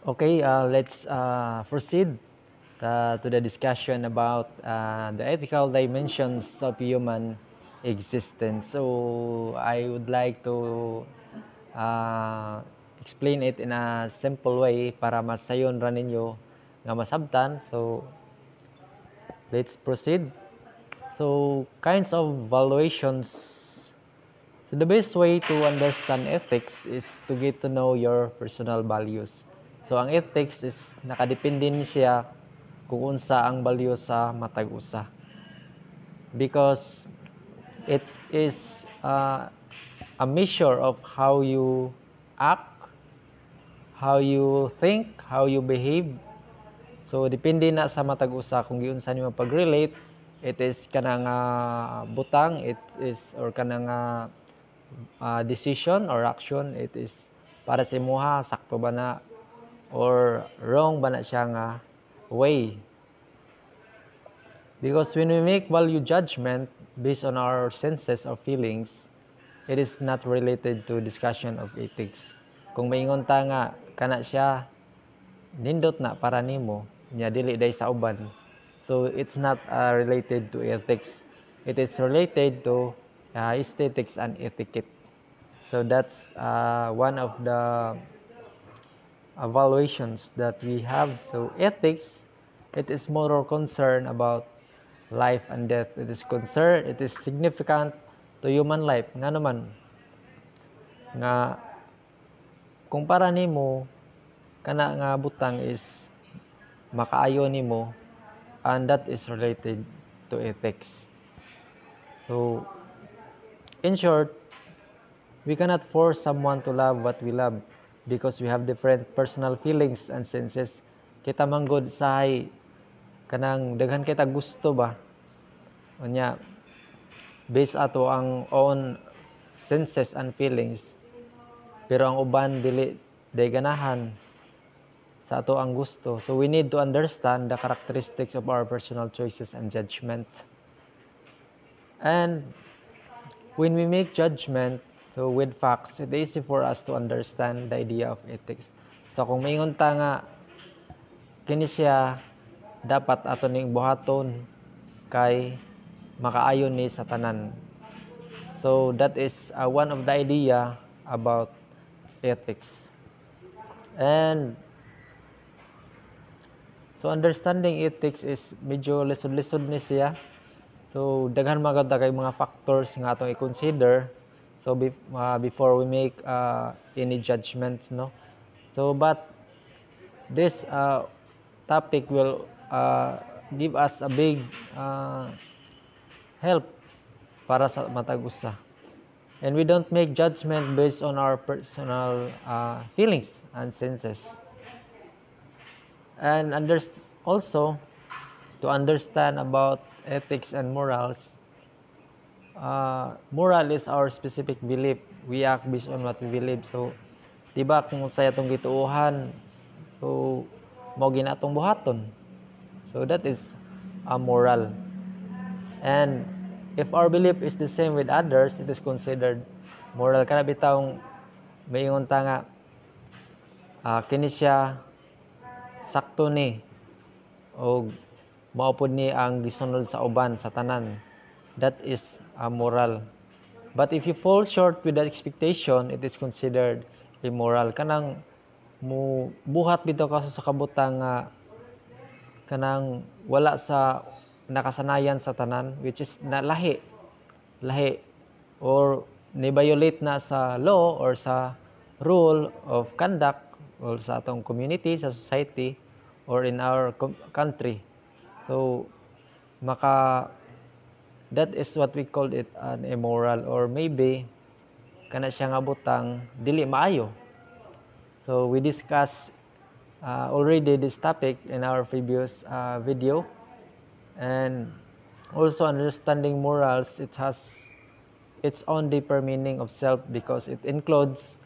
Okay, let's proceed to the discussion about the ethical dimensions of human existence. So I would like to uh, explain it in a simple way para masayon ra ninyo nga masabtan. So let's proceed. So kinds of valuations. So the best way to understand ethics is to get to know your personal values. So ang ethics is nakadepende ni siya kung unsa ang value sa matag usa. Because it is a measure of how you act, how you think, how you behave. So depende na sa matag usa kung giunsa nimo pag-relate. It is kanang butang, it is or kanang decision or action, it is para sa imuha sakto ba na or wrong ba na siya nga way. Because when we make value judgment based on our senses or feelings, it is not related to discussion of ethics. Kung maingon ta nga kana siya nindot na para nimo nya dili day sa uban, so it's not related to ethics. It is related to aesthetics and etiquette. So that's one of the evaluations that we have. So ethics, it is more concerned about life and death. It is significant to human life. Nga naman, nga kung para nimo kana nga butang is makaayo nimo, and that is related to ethics. So in short, we cannot force someone to love what we love because we have different personal feelings and senses. Kita manggod sahay kanang daghan kita gusto ba? Unya, based ato ang own senses and feelings. Pero ang uban dili day ganahan sa ato ang gusto. So we need to understand the characteristics of our personal choices and judgment. And when we make judgment, so with facts, it's easy for us to understand the idea of ethics. So kung maingon ta nga kini siya dapat ato ning buhaton kay makaayon ni sa tanan. So that is one of the idea about ethics. And so understanding ethics is medyo lisod-lisod ni siya. So daghan maganda kay mga factors nga atong i-consider so before we make any judgments, no. So but this topic will give us a big help para sa matag usa. And we don't make judgment based on our personal feelings and senses. And also to understand about ethics and morals, moral is our specific belief. We act based on what we believe. So diba kung sa atong gituohan, so mao ginatong buhaton. So that is a moral. And if our belief is the same with others, it is considered moral. Kana bitawng maingon ta nga kini siya sakto ni o mao pod ni ang gisunod sa uban sa tanan. That is moral. But if you fall short with that expectation, it is considered immoral. Kanang mo buhat bitaw ka sa kabutang nga kanang wala sa nakasanayan sa tanan, which is na lahi or ni-violate na sa law or sa rule of conduct or sa atong community, sa society or in our country. So that is what we call it an immoral, or maybe kana siya nga butang dili maayo. So we discussed already this topic in our previous video. And also understanding morals, it has its own deeper meaning of self because it includes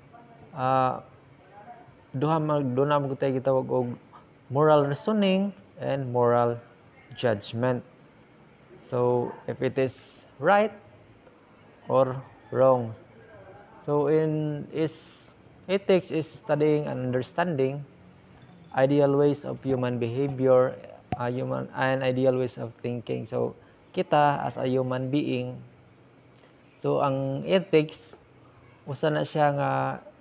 doon na mo tayo gitawag og moral reasoning and moral judgment. So if it is right or wrong. So ethics is studying and understanding ideal ways of human behavior, human and ideal ways of thinking. So kita as a human being, so ang ethics usa na siya nga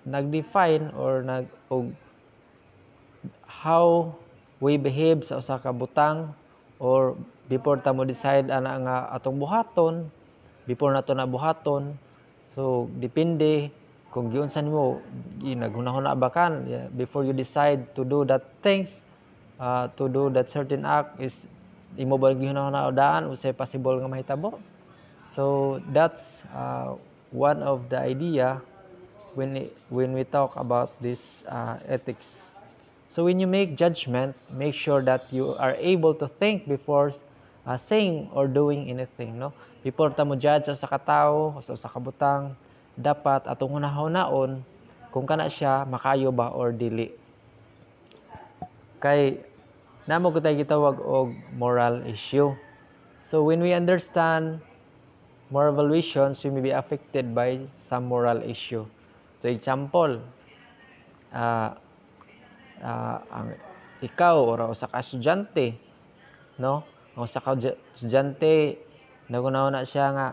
nag-define or how we behave sa usa ka butang, or before ta mo decide ana nga atong buhaton, before nato na buhaton. So depende kung giunsa nimo naghunahuna ba kan before you decide to do that things, to do that certain act, is imo ba gihunahuna daan usay possible nga mahitabo. So that's one of the idea when we talk about this ethics. So when you make judgment, make sure that you are able to think before saying or doing anything, no? Before ta mo judge sa katawo o sa kabutang, dapat atong hunahon kung kana siya makayo ba or dili. Kay namo kitay gitawag og moral issue. So when we understand moral valuations, we may be affected by some moral issue. So example, ang ikaw or usa ka estudyante, no? Ang usa ka estudyante nagunaw siya nga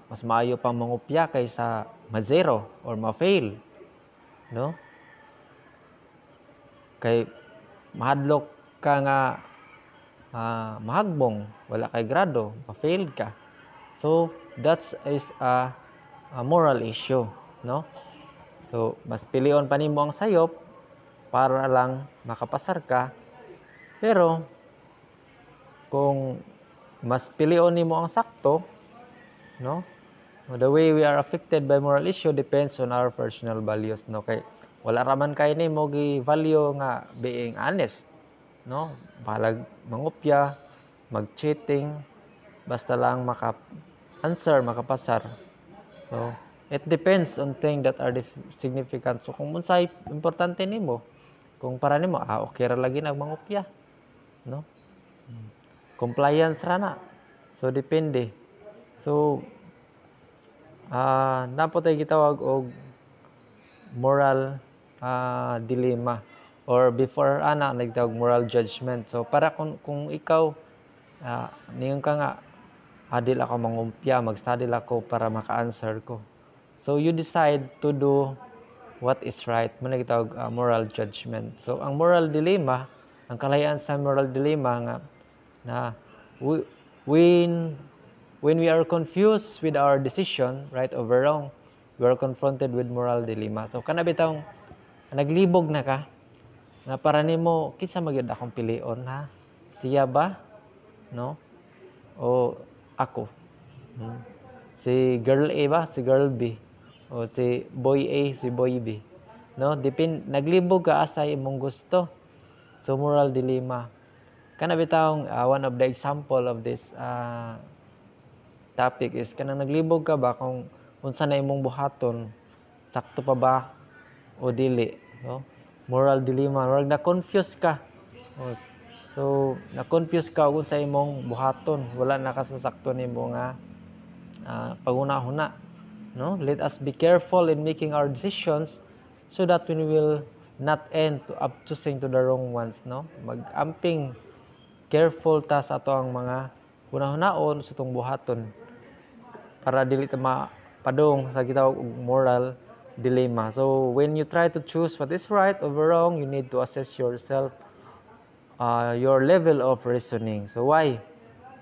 mas maayo pang mangupya kaysa ma-zero or ma-fail, no? Kay mahadlok ka nga mahagbong, wala kay grado, ma-fail ka. So that is a moral issue, no? So mas pilion pa nimo ang sayop para lang makapasar ka. Pero kung mas pilion nimo ang sakto, no? The way we are affected by moral issue depends on our personal values, no? Kay wala raman kay nimo gi-value nga being honest, no? Balag mangupya, mag-cheating, basta lang makapasar. So it depends on things that are significant. So kung unsay importante nimo, kung para nimo okay ra lagi nagmangupya, no? Compliance ra na. So depende. So napo tay gitawag og moral dilemma, or before nagtawag moral judgment. So para kung ikaw niyon ka nga adil ako mangumpya, mag-study ako para maka-answer ko. So you decide to do what is right. Muna gitawag moral judgment. So ang moral dilemma, ang kalayaan sa moral dilemma nga na when we are confused with our decision, right over wrong, we are confronted with moral dilemma. So kana bitawng naglibog na ka nga para nimo kinsa magyud akong pilion, ha? Siya ba, no? O ako? Si girl A ba, si girl B? O si boy A, si boy B? No, naglibog ka asay imong gusto. So moral dilemma. Kana bitawng one of the example of this topic is kanang naglibog ka ba kung unsa na imong buhaton, sakto pa ba o dili, no? Moral dilemma, or na-confuse ka. So na-confuse ka kung sa imong buhaton, wala na kasasakto nimo nga paguna-huna, no? Let us be careful in making our decisions so that we will not end up choosing to the wrong ones, no? Mag-amping careful ta sa ato ang mga hunahon sa itong buhaton para dili ta mapadong sa gitawag og moral dilemma. So when you try to choose what is right over wrong, you need to assess yourself, your level of reasoning. So why?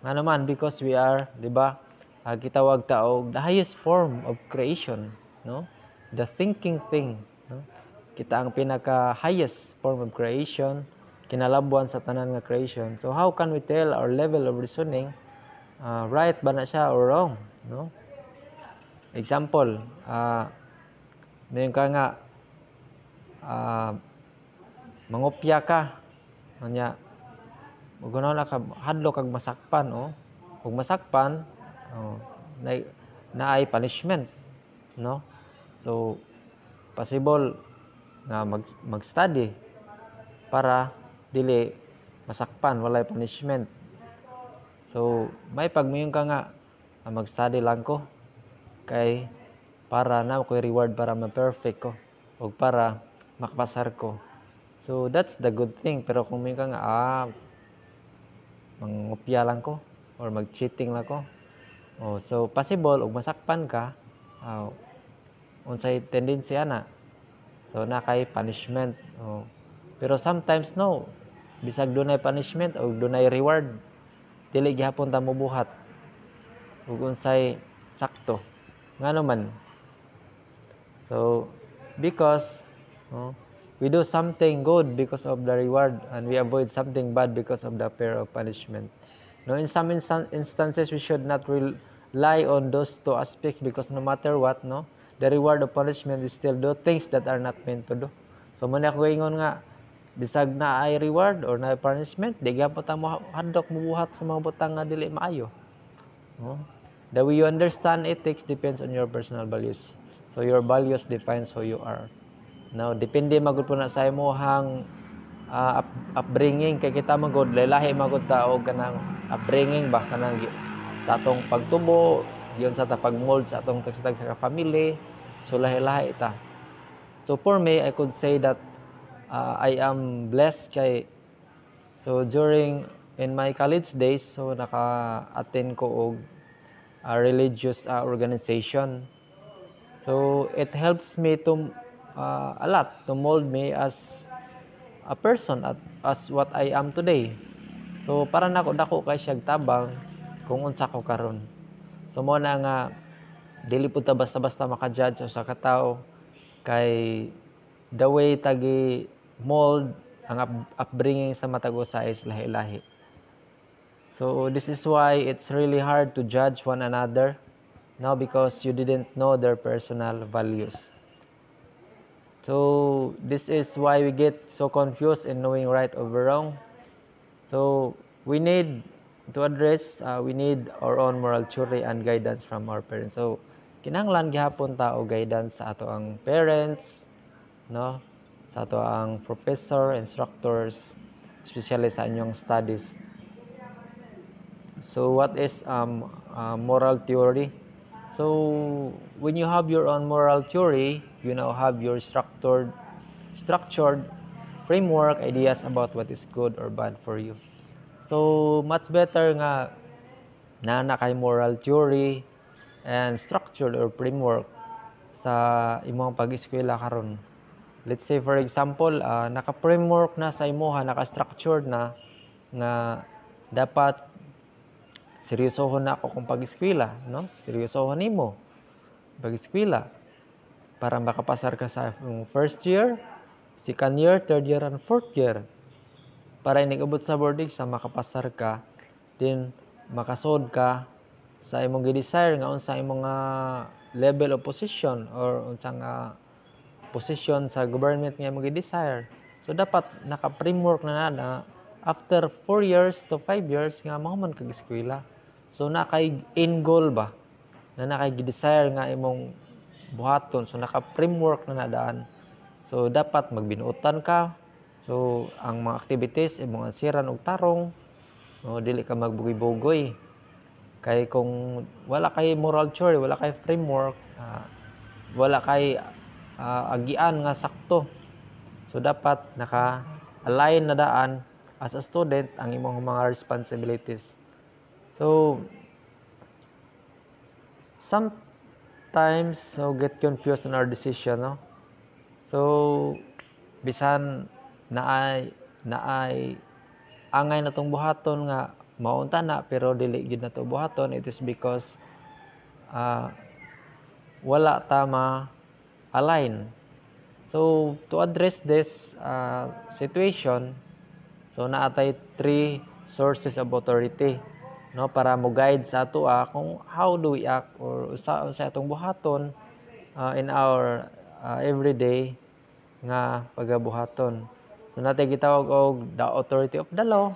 Nga naman, because we are, di ba, gitawag ta og the highest form of creation, no? The thinking thing, no? Kita ang pinaka highest form of creation, kinalabuan sa tanan nga creation. So how can we tell our level of reasoning, right ba na siya or wrong, no? Example, mayon ka nga mangopya ka, nya gunaw na ka hadlo kag masakpan, ug masakpan na ay punishment, no? So possible nga mag-study para dili masakpan, walay punishment. So may pagmayon ka nga mag-study lang ko kay para na ko reward para ma-perfect ko o para makapasar ko. So that's the good thing. Pero kung may ka nga mangopya lang ko or mag-cheating lang ko, so possible ug masakpan ka, unsay tendency ana. So na kay punishment. Pero sometimes no, bisag dunay punishment o dunay reward, dili gihapon ta mobuhat ug unsay sakto. Ngano man. So because we do something good because of the reward and we avoid something bad because of the fear of punishment. No, in some instances we should not rely on those two aspects because no matter what, no, the reward of punishment is still do things that are not meant to do. So man ako ingon nga bisag na ay reward or na punishment, di gyapon ta mo hadlok mobuhat sa mga butang nga dili maayo. The way you understand ethics depends on your personal values. So your values defines who you are. Now, depende magud po na sa imong upbringing kay kita magud lahi magud ta og kanang upbringing ba kanang sa atong pagtubo, giyon sa ta pagmold sa atong tagsa sa family. So lahi-lahi ta. So for me, I could say that I am blessed kay so in my college days, so naka-attend ko og a religious organization. So it helps me to a lot to mold me as a person as what I am today. So para nako dako kay siya tabang kung unsa ko karon. So mo na nga dili pud ta basta-basta maka-judge sa katao kay the way tagi mold ang upbringing sa matag usa is lahi-lahi. So this is why it's really hard to judge one another now because you didn't know their personal values. So this is why we get so confused in knowing right over wrong. So we need to address, we need our own moral theory and guidance from our parents. So kinahanglan gihapon ta og guidance sa ato ang parents, no? Sa ato ang professor, instructors, especially sa inyong studies. So what is moral theory? So when you have your own moral theory, you now have your structured framework ideas about what is good or bad for you. So much better nga na kay moral theory and structured or framework sa imong pag-eskwela karon. Let's say for example, naka-framework na sa imoha, naka-structured na nga dapat seryosohon na ako kung pag-eskwela, no? Seryosohon nimo pag-eskwela para makapasar ka sa first year, second year, third year, and fourth year. Para inigabot sa board exam, makapasar ka, then makasod ka sa imong gi-desire nga unsa imong level of position or unsa nga position sa government nga imong gi-desire. So dapat naka-framework na after 4 years to 5 years nga mao man kag eskwela. So na kay end goal ba na kay gi-desire nga imong buhaton. So naka-framework na nadaan. So dapat magbinuotan ka. So ang mga activities imong ansiran og tarong. Dili ka magbugoy-bugoy. Kay kung wala kay moral theory, wala kay framework, wala kay agian nga sakto. So dapat naka-align na daan as a student ang imong mga responsibilities. So sometimes get confused on our decision, no? So bisan naay angay na tong buhaton nga maunta na pero dili gid na to buhaton, it is because wala ta ma-align. So to address this situation, so naatay 3 sources of authority, no, para mo guide sa ato kung how do we act or sa atong buhaton in our everyday nga pagabuhaton. So natay gitawag og the authority of the law,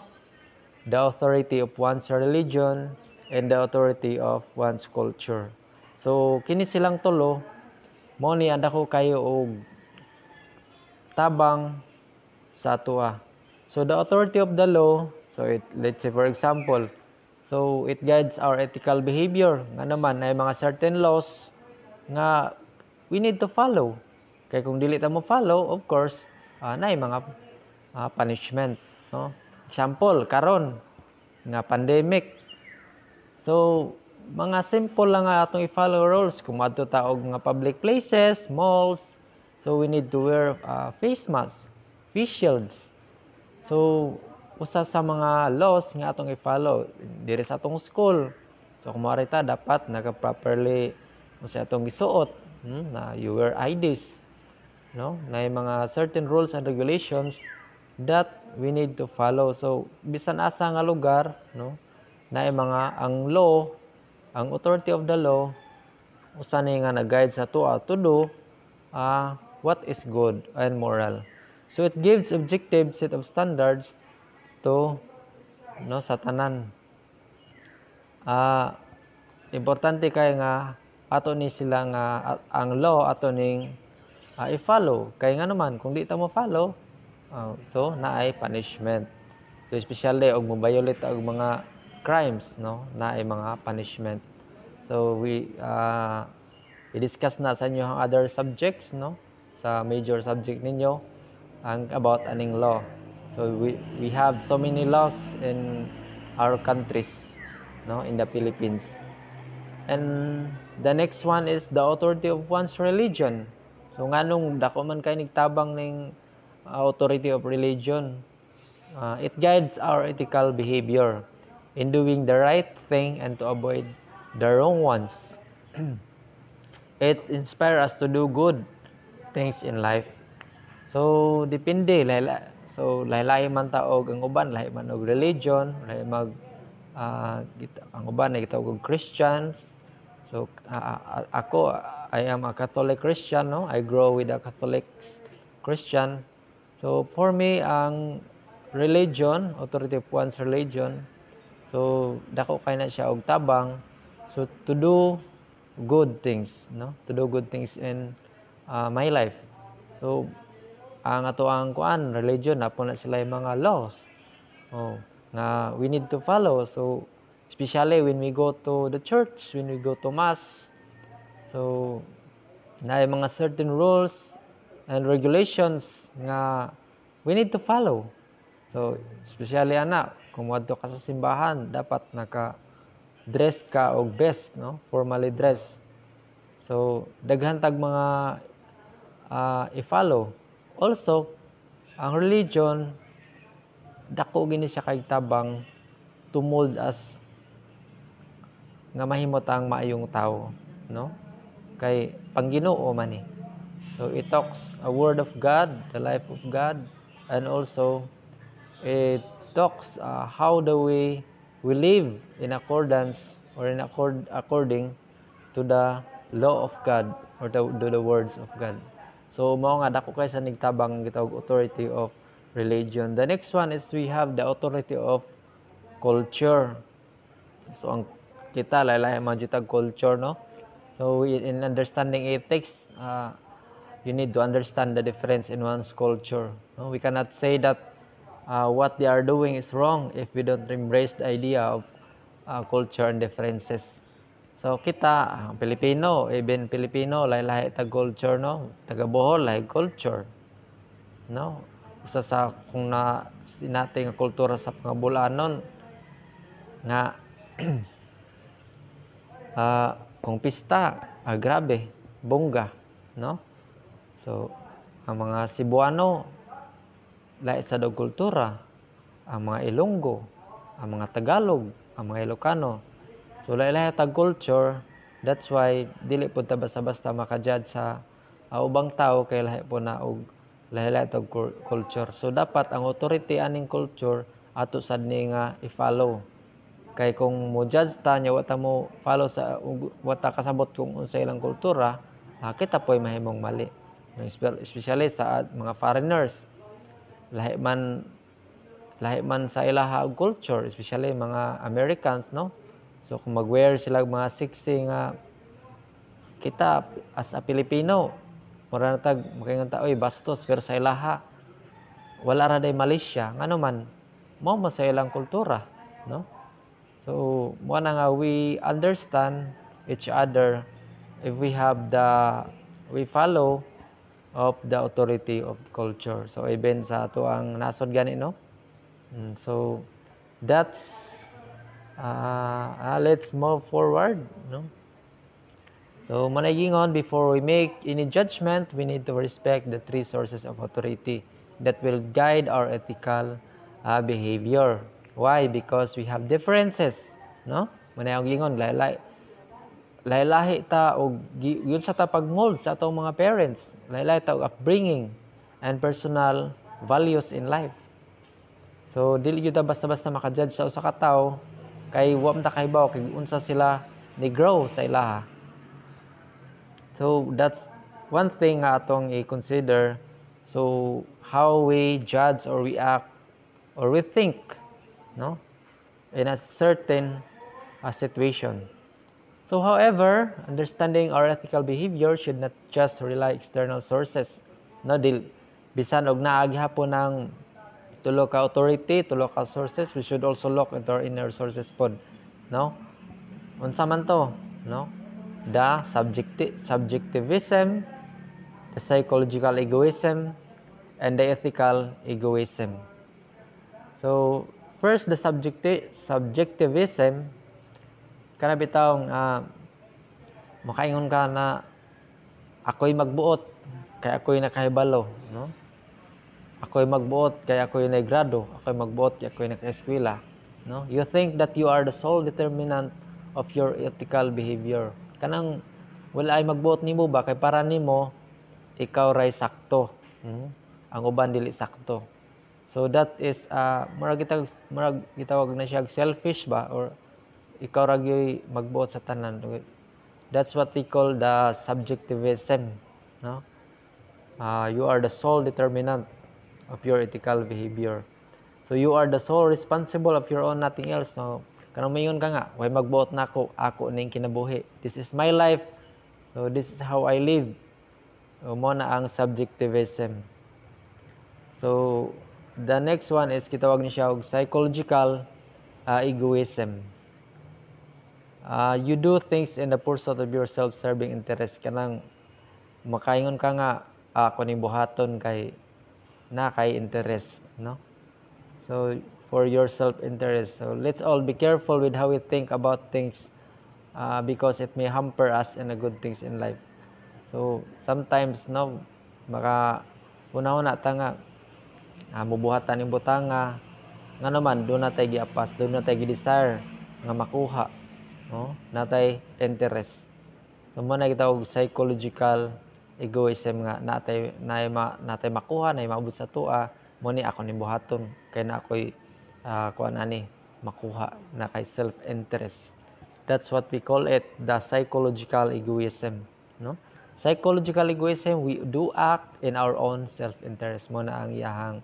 the authority of one's religion, and the authority of one's culture. So kini silang tulo mo ni andako kayo og tabang sa ato. So the authority of the law, so let's say for example, so it guides our ethical behavior. Nga naman ay mga certain laws nga we need to follow. Kay kung dili ta mo follow, of course, naay mga punishment, no? Example karon nga pandemic. So mga simple lang nga atong i-follow rules kung adto ta og mga public places, malls. So we need to wear face mask, face shields. So usa sa mga laws nga atong i-follow diri sa atong school. So kung mao ta dapat naka-properly usa atong gisuot, na you wear IDs, no? Na mga certain rules and regulations that we need to follow. So bisan asa nga lugar, no? Na mga ang law, ang authority of the law usa ni nga nag-guide sa tuwa to do what is good and moral. So it gives objective set of standards to sa tanan. Importante kay nga ato ni sila nga ang law ato ning i-follow kay nga naman kung di ta mo follow so naay punishment. So especially og mo violate og mga crimes, no, naay mga punishment. So we i-discuss na sa inyo ang other subjects, no, sa major subject ninyo ang about aning law. So we have so many laws in our countries, no, in the Philippines. And the next one is the authority of one's religion. So nganong dako man kay nigtabang ning authority of religion. It guides our ethical behavior in doing the right thing and to avoid the wrong ones. It inspires us to do good things in life. So depende lahi man ta og ang uban lahi man og religion, lahi mag ang uban ay gitawag og Christians. So ako I am a Catholic Christian, no? I grow with a Catholic Christian. So for me ang religion, authority of one's religion, so dako kay na siya og tabang. So to do good things, no? To do good things in my life. So ang ato ang religion na po na sila yung mga laws. Na we need to follow. So especially when we go to the church, when we go to mass. So na yung mga certain rules and regulations nga we need to follow. So especially kung wadto ka sa simbahan, dapat naka-dress ka og best, no? Formally dress. So daghan tag mga i-follow. Also, ang religion dako gini siya kay tabang to mold us nga mahimot ang maayong tao, no? Kay Pangginoo man ni. So it talks a word of God, the life of God, and also it talks how the way we live in accordance or according to the law of God or to the words of God. So mao nga dako kay sa nigtabang gitawag authority of religion. The next one is we have the authority of culture. So ang kita lahi-lahi man jud culture, no? So in understanding ethics, you need to understand the difference in one's culture. No? We cannot say that what they are doing is wrong if we don't embrace the idea of culture and differences. So kita, Pilipino, even Pilipino, lahi-lahi tag culture, no? Taga Bohol, lahi culture. No? Usa sa kung na nating kultura sa Pangabulanon nga kung pista, grabe, bongga, no? So ang mga Cebuano, lahi sa daw kultura, ang mga Ilonggo, ang mga Tagalog, ang mga Ilocano. So lahi-lahi tag culture, that's why dili pud ta basta-basta maka-judge sa ubang tao kay lahi po na og lahi-lahi tag culture. So dapat ang authority aning culture ato sad ni nga i-follow. Kay kung mo judge ta nya wata mo follow sa wata kasabot kung unsa ilang kultura, kita po'y mahimong mali. Especially sa mga foreigners, lahi man sa ilaha og culture, especially mga Americans, no? So kung mag-wear sila mga sexy nga kita as a Filipino, mura na tag makaingon ta oy bastos pero sa ilaha wala ra day Malaysia ngano man mao sa ilang kultura, no? So mo na nga we understand each other if we follow of the authority of culture. So even sa ato ang nasod gani, no? So that's let's move forward, no? So managingon, before we make any judgment, we need to respect the three sources of authority that will guide our ethical behavior. Why? Because we have differences, no? Managingon, lahi-lahi ta og yun sa ta pagmold sa atong mga parents, lahi-lahi ta og upbringing and personal values in life. So dili gyud ta basta-basta maka-judge sa usa ka tawo kay wa man ta kahibaw kay unsa sila ni grow sa ilaha. So that's one thing nga atong i-consider. So how we judge or we act or we think, no, in a certain situation. So however, understanding our ethical behavior should not just rely external sources. No, bisan og naa gihapon ng tulo ka authority, tulo ka sources, we should also look into our inner sources pod, no? Unsa man to, no? The subjectivism, the psychological egoism, and the ethical egoism. So, first, the subjectivism, kana bitawng makaingon ka na ako'y magbuot kay ako'y nakahibalo, no? Ako'y magbuot kay ako'y naigrado, ako'y magbuot kay ako'y naka-eskwela, no? You think that you are the sole determinant of your ethical behavior. Kanang wala ay magbuot nimo ba kay para nimo ikaw ray sakto, ang uban dili sakto. So that is murag gitawag na siya selfish ba, or ikaw ra gyud magbuot sa tanan. That's what we call the subjectivism, no? You are the sole determinant of your ethical behavior. So you are the sole responsible of your own, nothing else, no? Kanang mayon ka nga, way magbuot na ako ning kinabuhi. This is my life. So this is how I live. So mo na ang subjectivism. So the next one is kitawag ni siya og psychological egoism. You do things in the pursuit of your self-serving interest. Kanang makaingon ka nga ako ning buhaton kay interest, no? So for your self-interest. So let's all be careful with how we think about things because it may hamper us in the good things in life. So sometimes, no, maka una-una ta nga mubuhatan yung butanga nga naman doon natay giapas, doon natay gi-desire nga makuha, no? Natay interest. So mo na gitawag psychological egoism nga natay makuha, nay maabot sa tua, mo ni ako ni buhaton kay na ako'y kuan ani makuha na kay self-interest. That's what we call it, the psychological egoism, no? Psychological egoism, we do act in our own self-interest. Mo na ang iyahang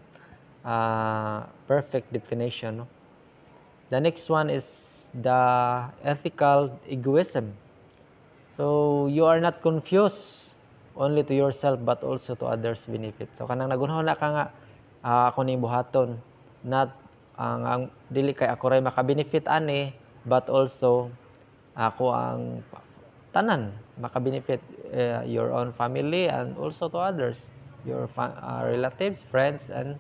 perfect definition, no? The next one is the ethical egoism. So you are not confused only to yourself but also to others' benefit. So kanang nagunahon na ka nga ako ni buhaton, not ang dili kay ako ray maka-benefit ani, but also ako ang tanan maka-benefit, your own family and also to others, your relatives, friends, and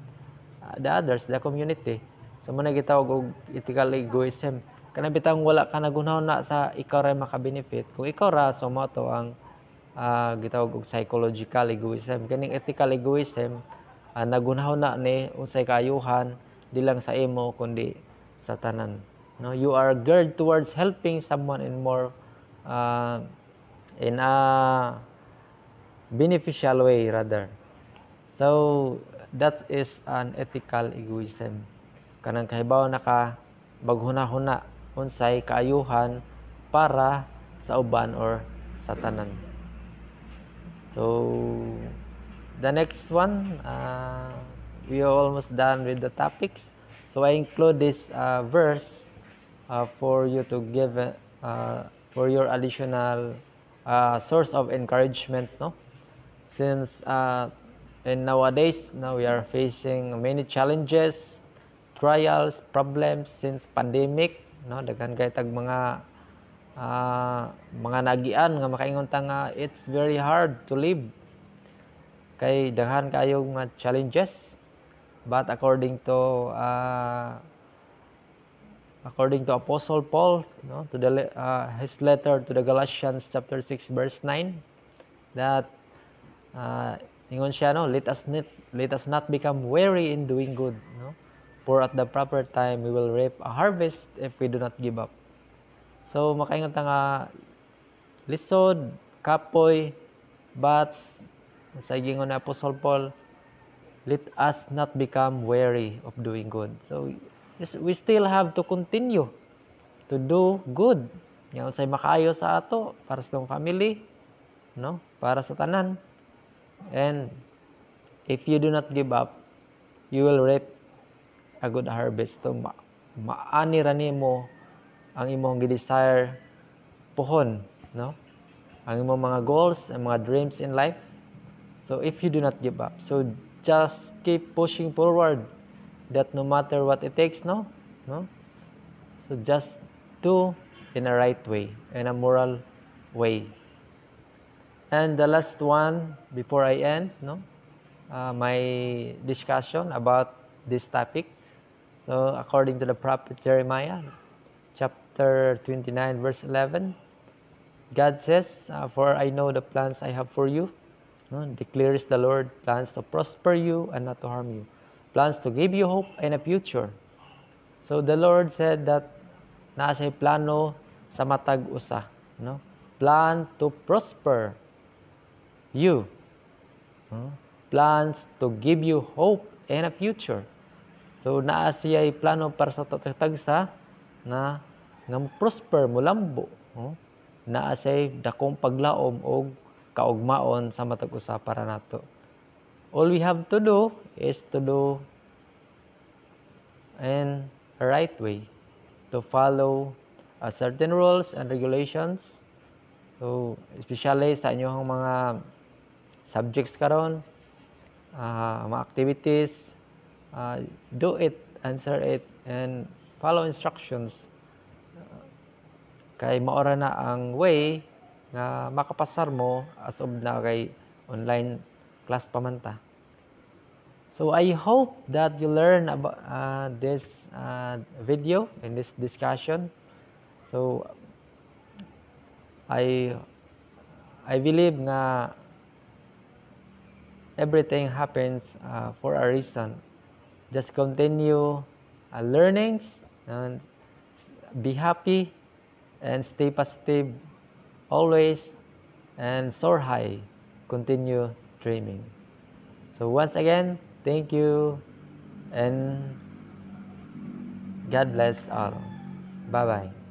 the others, the community. So mo na gitawag og ethical egoism. Kanang bitang wala ka nagunahon na sa ikaw ray maka-benefit. Kung ikaw ra, so mo to ang gitawag og psychological egoism. Kaning ethical egoism, nagunahon na ni unsay kaayuhan di lang sa imo kundi sa tanan, no? You are geared towards helping someone in more in a beneficial way rather. So that is an ethical egoism. Kanang kahibaw na ka baghuna-huna unsay kaayuhan para sa uban or sa tanan. So the next one, we are almost done with the topics. So I include this verse for you to give for your additional source of encouragement, no? Since and nowadays now we are facing many challenges, trials, problems since pandemic, no? Daghan kay tag mga nagian nga makaingon ta nga it's very hard to live kay daghan kayong mga challenges, but according to Apostle Paul, no, to his letter to the Galatians chapter 6 verse 9, that ingon siya, no, let us not become weary in doing good, no, for at the proper time we will reap a harvest if we do not give up. So makaingon ta nga lisod kapoy, but sa gingon na Apostle Paul, let us not become weary of doing good. So we still have to continue to do good. Nga usay makaayo sa ato para sa tong family, no? Para sa tanan. And if you do not give up, you will reap a good harvest. So maani ra nimo ang imong gi-desire pohon, no? Ang imong mga goals and mga dreams in life. So if you do not give up, so just keep pushing forward, that no matter what it takes, no? So just do in a right way, in a moral way. And the last one before I end, my discussion about this topic. So according to the prophet Jeremiah, chapter 29, verse 11, God says, "For I know the plans I have for you, declares the Lord, plans to prosper you and not to harm you, plans to give you hope and a future." So the Lord said that nasa plano sa matag usa, plan to prosper you, plans to give you hope and a future. So naa siya plano para sa tagsa na prosper mo lambo, naa siya dakong paglaom og kaugmaon sa matag usa para nato. All we have to do is to do in a right way, to follow certain rules and regulations. So especially sa inyong mga subjects karon, mga activities, do it, answer it, and follow instructions. Kay maora na ang way nga makapasar mo as of na kay online class pa man ta. So I hope that you learn about this video and this discussion. So I believe nga everything happens for a reason. Just continue learnings and be happy and stay positive always, and soar high. Continue dreaming. So once again, thank you and God bless all. Bye-bye.